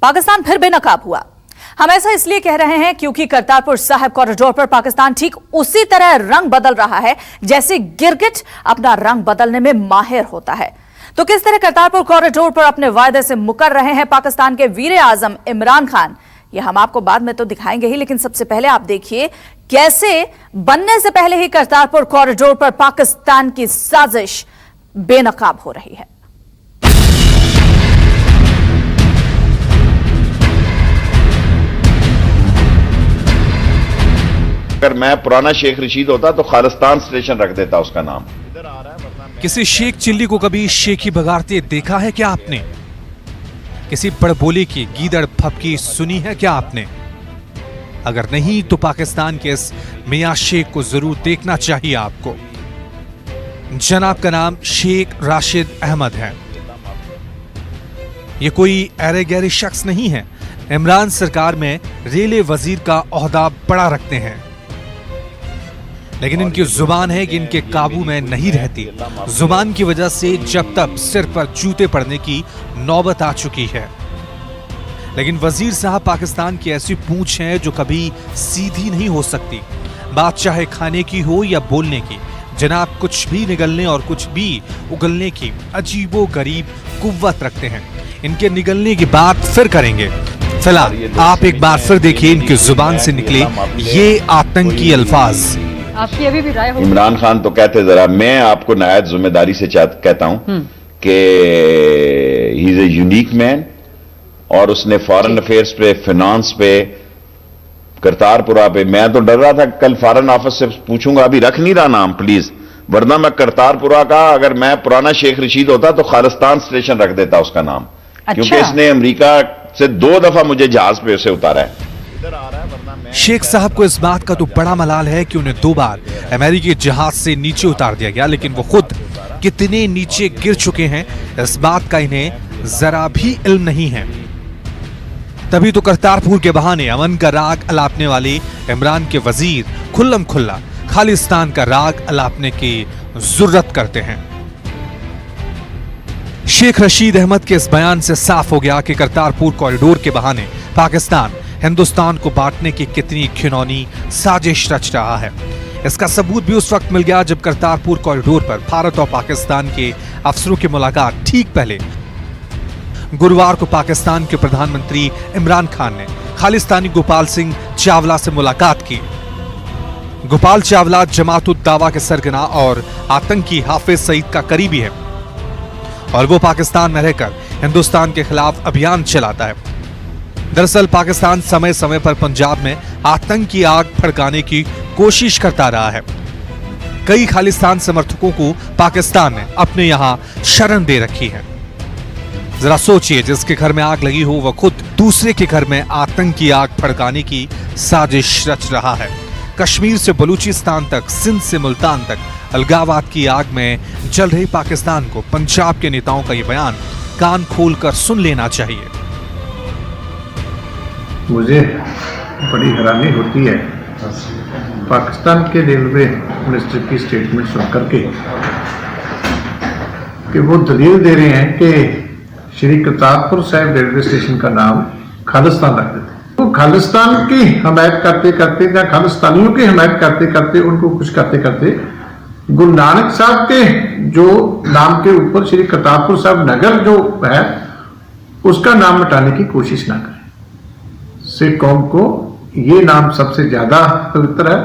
पाकिस्तान फिर बेनकाब हुआ। हम ऐसा इसलिए कह रहे हैं क्योंकि करतारपुर साहिब कॉरिडोर पर पाकिस्तान ठीक उसी तरह रंग बदल रहा है जैसे गिरगिट अपना रंग बदलने में माहिर होता है। तो किस तरह करतारपुर कॉरिडोर पर अपने वायदे से मुकर रहे हैं पाकिस्तान के वीर आजम इमरान खान, यह हम आपको बाद में तो दिखाएंगे ही, लेकिन सबसे पहले आप देखिए कैसे बनने से पहले ही करतारपुर कॉरिडोर पर पाकिस्तान की साजिश बेनकाब हो रही है। अगर मैं पुराना शेख रशीद होता तो खालिस्तान स्टेशन रख देता उसका नाम। किसी शेख चिल्ली को कभी शेखी बगाड़ते देखा है क्या आपने? किसी बड़बोली की गीदड़ फपकी सुनी है क्या आपने? अगर नहीं तो पाकिस्तान के इस मियां शेख को जरूर देखना चाहिए आपको। जनाब का नाम शेख राशिद अहमद है। ये कोई ऐरे गहरे शख्स नहीं है। इमरान सरकार में रेले वजीर का ओहदा बड़ा रखते हैं, लेकिन इनकी जुबान है कि इनके काबू में नहीं रहती। जुबान की वजह से जब तक सिर पर जूते पड़ने की नौबत आ चुकी है। लेकिन वजीर साहब पाकिस्तान की ऐसी पूंछ है जो कभी सीधी नहीं हो सकती, बात चाहे खाने की हो या बोलने की। जनाब कुछ भी निगलने और कुछ भी उगलने की अजीबो गरीब कुव्वत रखते हैं। इनके निगलने की बात फिर करेंगे। फिलहाल आप एक बार फिर देखिए इनकी जुबान से निकले ये आतंकी अल्फाज। आपकी अभी भी राय हो? इमरान खान तो कहते जरा, मैं आपको नहायत जिम्मेदारी से कहता हूं कि he is a unique man, और उसने फॉरेन अफेयर्स पे, फिनांस पे, करतारपुरा पे, मैं तो डर रहा था कल फॉरेन ऑफिस से पूछूंगा, अभी रख नहीं रहा नाम प्लीज, वरना मैं करतारपुरा का, अगर मैं पुराना शेख रशीद होता तो खालिस्तान स्टेशन रख देता उसका नाम। क्योंकि इसने अमेरिका से 2 दफा मुझे जहाज पे उसे उतारा है। शेख साहब को इस बात का तो बड़ा मलाल है कि उन्हें 2 बार अमेरिकी जहाज से नीचे उतार दिया गया, लेकिन वो खुद कितने नीचे गिर चुके हैं इस बात का इन्हें जरा भी इल्म नहीं है। तभी तो करतारपुर के बहाने अमन का राग अलापने वाले इमरान के वजीर खुल्लम खुल्ला खालिस्तान का राग अलापने की जुर्रत करते हैं। शेख रशीद अहमद के इस बयान से साफ हो गया कि करतारपुर कॉरिडोर के बहाने पाकिस्तान हिंदुस्तान को बांटने की कितनी घिनौनी साजिश रच रहा है। इसका सबूत भी उस वक्त मिल गया जब करतारपुर कॉरिडोर पर भारत और पाकिस्तान के अफसरों की मुलाकात ठीक पहले गुरुवार को पाकिस्तान के प्रधानमंत्री इमरान खान ने खालिस्तानी गोपाल सिंह चावला से मुलाकात की। गोपाल चावला जमात उद दावा के सरगना और आतंकी हाफिज सईद का करीबी है, और वो पाकिस्तान में रहकर हिंदुस्तान के खिलाफ अभियान चलाता है। दरअसल पाकिस्तान समय समय पर पंजाब में आतंक की आग भड़काने की कोशिश करता रहा है। कई खालिस्तान समर्थकों को पाकिस्तान ने अपने यहां शरण दे रखी है। जरा सोचिए, जिसके घर में आग लगी हो वह खुद दूसरे के घर में आतंक की आग भड़काने की साजिश रच रहा है। कश्मीर से बलूचिस्तान तक, सिंध से मुल्तान तक अलगाववाद की आग में जल रही पाकिस्तान को पंजाब के नेताओं का यह बयान कान खोलकर सुन लेना चाहिए। मुझे बड़ी हैरानी होती है पाकिस्तान के रेलवे मिनिस्टर की स्टेटमेंट सुनकर के कि वो दलील दे रहे हैं कि श्री करतारपुर साहिब रेलवे स्टेशन का नाम खालिस्तान रख देते। वो खालिस्तान की हमायत करते करते या खालिस्तानियों की हमायत करते करते, उनको खुश करते करते, गुरु नानक साहब के जो नाम के ऊपर श्री करतारपुर साहिब नगर जो है उसका नाम मिटाने की कोशिश ना करें। सिख कौम को ये नाम सबसे ज्यादा पवित्र है,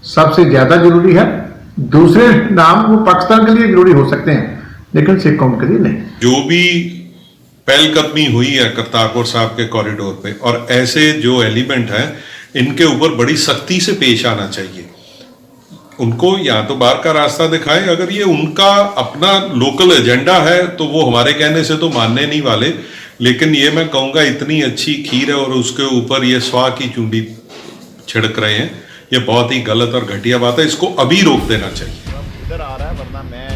सबसे ज्यादा जरूरी है। दूसरे नाम वो पाकिस्तान के लिए जरूरी हो सकते हैं, लेकिन सिख कौम के लिए नहीं। जो भी पहलकदमी हुई है करतारपुर साहब के कॉरिडोर पे, और ऐसे जो एलिमेंट हैं इनके ऊपर बड़ी सख्ती से पेश आना चाहिए। उनको या तो बाहर का रास्ता दिखाएं, अगर ये उनका अपना लोकल एजेंडा है तो वो हमारे कहने से तो मानने नहीं वाले, लेकिन ये मैं कहूँगा इतनी अच्छी खीर है और उसके ऊपर ये स्वाह की चूंडी छिड़क रहे हैं, ये बहुत ही गलत और घटिया बात है। इसको अभी रोक देना चाहिए।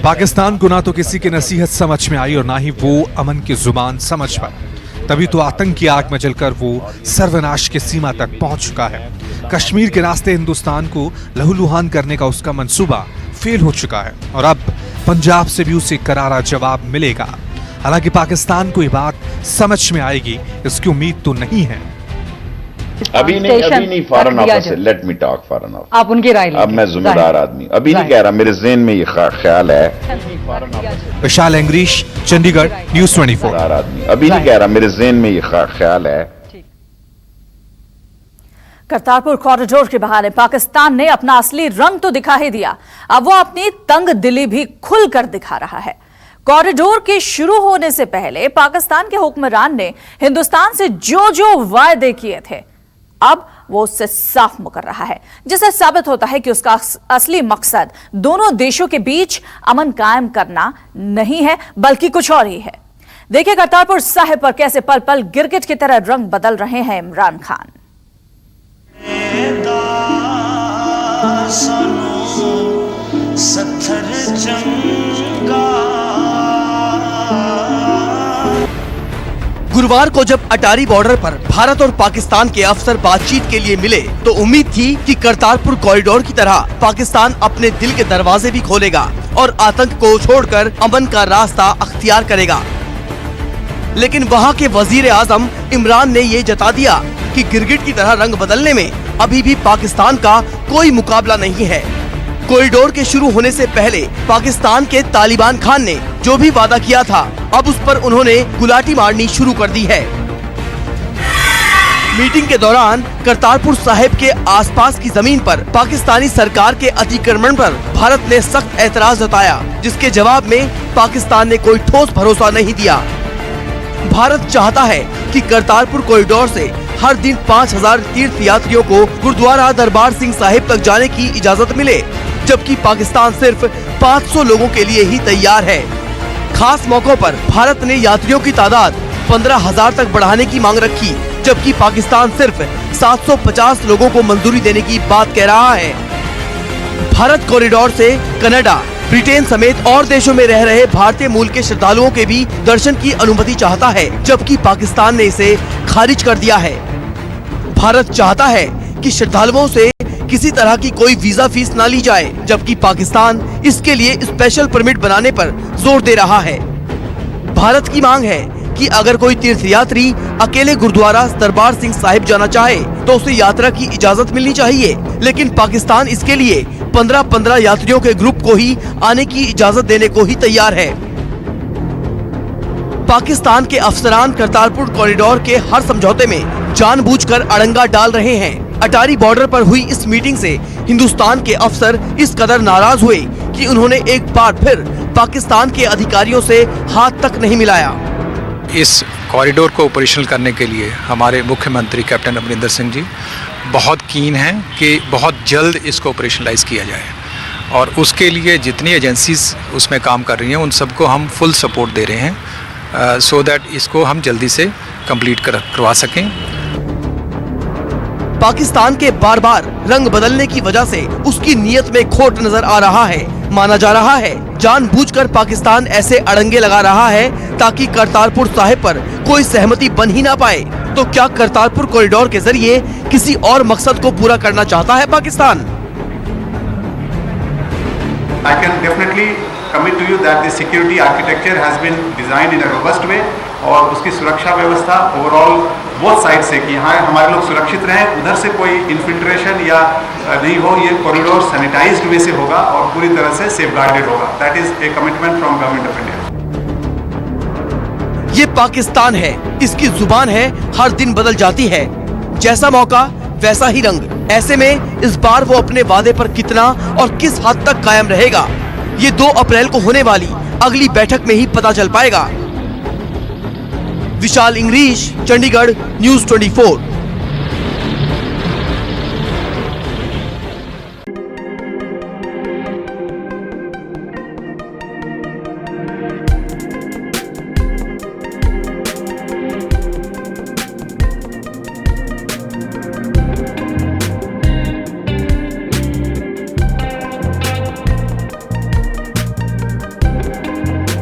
पाकिस्तान को ना तो किसी की नसीहत समझ में आई और ना ही वो अमन की जुबान समझ पाई। तभी तो आतंक की आग में जलकर वो सर्वनाश की सीमा तक पहुंच चुका है। कश्मीर के रास्ते हिंदुस्तान को लहूलुहान करने का उसका मंसूबा फेल हो चुका है और अब पंजाब से भी उसे करारा जवाब मिलेगा। हालांकि पाकिस्तान को ये बात समझ में आएगी इसकी उम्मीद तो नहीं है। अभी नहीं foreign office, let me talk foreign office. आप उनकी राय अब मैं जिम्मेदार आदमी, अभी नहीं कह रहा, मेरे ज़हन में ये ख्याल है। विशाल एंग्रीश, चंडीगढ़, न्यूज़ 24। आदमी अभी नहीं कह रहा, मेरे ज़हन में ये ख्याल है। करतारपुर कॉरिडोर के बहाने पाकिस्तान ने अपना असली रंग तो दिखा ही दिया, अब वो अपनी तंग दिली भी खुलकर दिखा रहा है। कॉरिडोर के शुरू होने से पहले पाकिस्तान के हुक्मरान ने हिंदुस्तान से जो जो वायदे किए थे, अब वो उससे साफ मुकर रहा है, जिससे साबित होता है कि उसका असली मकसद दोनों देशों के बीच अमन कायम करना नहीं है, बल्कि कुछ और ही है। देखिए करतारपुर साहिब पर कैसे पल पल गिरगिट की तरह रंग बदल रहे हैं इमरान खान। गुरुवार को जब अटारी बॉर्डर पर भारत और पाकिस्तान के अफसर बातचीत के लिए मिले तो उम्मीद थी कि करतारपुर कॉरिडोर की तरह पाकिस्तान अपने दिल के दरवाजे भी खोलेगा और आतंक को छोड़कर अमन का रास्ता अख्तियार करेगा। लेकिन वहां के वजीर आजम इमरान ने ये जता दिया कि गिरगिट की तरह रंग बदलने में अभी भी पाकिस्तान का कोई मुकाबला नहीं है। कॉरिडोर के शुरू होने से पहले पाकिस्तान के तालिबान खान ने जो भी वादा किया था, अब उस पर उन्होंने गुलाटी मारनी शुरू कर दी है। मीटिंग के दौरान करतारपुर साहिब के आसपास की जमीन पर पाकिस्तानी सरकार के अतिक्रमण पर भारत ने सख्त ऐतराज जताया, जिसके जवाब में पाकिस्तान ने कोई ठोस भरोसा नहीं दिया। भारत चाहता है कि करतारपुर कॉरिडोर से हर दिन 5000 तीर्थ यात्रियों को गुरुद्वारा दरबार सिंह साहिब तक जाने की इजाजत मिले, जबकि पाकिस्तान सिर्फ 500 लोगों के लिए ही तैयार है। खास मौकों पर भारत ने यात्रियों की तादाद 15,000 तक बढ़ाने की मांग रखी, जबकि पाकिस्तान सिर्फ 750 लोगों को मंजूरी देने की बात कह रहा है। भारत कॉरिडोर से कनाडा, ब्रिटेन समेत और देशों में रह रहे भारतीय मूल के श्रद्धालुओं के भी दर्शन की अनुमति चाहता है, जबकि पाकिस्तान ने इसे खारिज कर दिया है। भारत चाहता है कि श्रद्धालुओं से किसी तरह की कोई वीजा फीस न ली जाए, जबकि पाकिस्तान इसके लिए स्पेशल परमिट बनाने पर जोर दे रहा है। भारत की मांग है कि अगर कोई तीर्थयात्री अकेले गुरुद्वारा दरबार सिंह साहिब जाना चाहे तो उसे यात्रा की इजाजत मिलनी चाहिए, लेकिन पाकिस्तान इसके लिए 15-15 यात्रियों के ग्रुप को ही आने की इजाजत देने को ही तैयार है। पाकिस्तान के अफसरान करतारपुर कॉरिडोर के हर समझौते में जानबूझकर अड़ंगा डाल रहे हैं। अटारी बॉर्डर पर हुई इस मीटिंग से हिंदुस्तान के अफसर इस कदर नाराज हुए कि उन्होंने एक बार फिर पाकिस्तान के अधिकारियों से हाथ तक नहीं मिलाया। इस कॉरिडोर को ऑपरेशनल करने के लिए हमारे मुख्यमंत्री कैप्टन अमरिंदर सिंह जी बहुत कीन हैं कि बहुत जल्द इसको ऑपरेशनलाइज किया जाए, और उसके लिए जितनी एजेंसीज उसमें काम कर रही हैं उन सबको हम फुल सपोर्ट दे रहे हैं, सो दैट इसको हम जल्दी से कंप्लीट करवा सकें। पाकिस्तान के बार बार रंग बदलने की वजह से उसकी नीयत में खोट नजर आ रहा है। माना जा रहा है जानबूझकर पाकिस्तान ऐसे अड़ंगे लगा रहा है ताकि करतारपुर साहिब पर कोई सहमति बन ही ना पाए। तो क्या करतारपुर कॉरिडोर के जरिए किसी और मकसद को पूरा करना चाहता है Pakistan? I can definitely commit to you that the security architecture has been designed in a robust way, और उसकी सुरक्षा व्यवस्था ओवरऑल बोथ साइड से कि यहाँ हमारे लोग सुरक्षित रहें, उधर से कोई इन्फिल्ट्रेशन या नहीं हो, ये कॉरिडोर सैनिटाइज्ड वे से होगा और पूरी तरह से सेफगार्डेड होगा। That is a commitment from government of India. ये पाकिस्तान है, इसकी जुबान है, हर दिन बदल जाती है, जैसा मौका वैसा ही रंग। ऐसे में इस बार वो अपने वादे पर कितना और किस हद तक कायम रहेगा, ये 2 अप्रैल को होने वाली अगली बैठक में ही पता चल पाएगा। विशाल इंग्रीश, चंडीगढ़, न्यूज़ 24।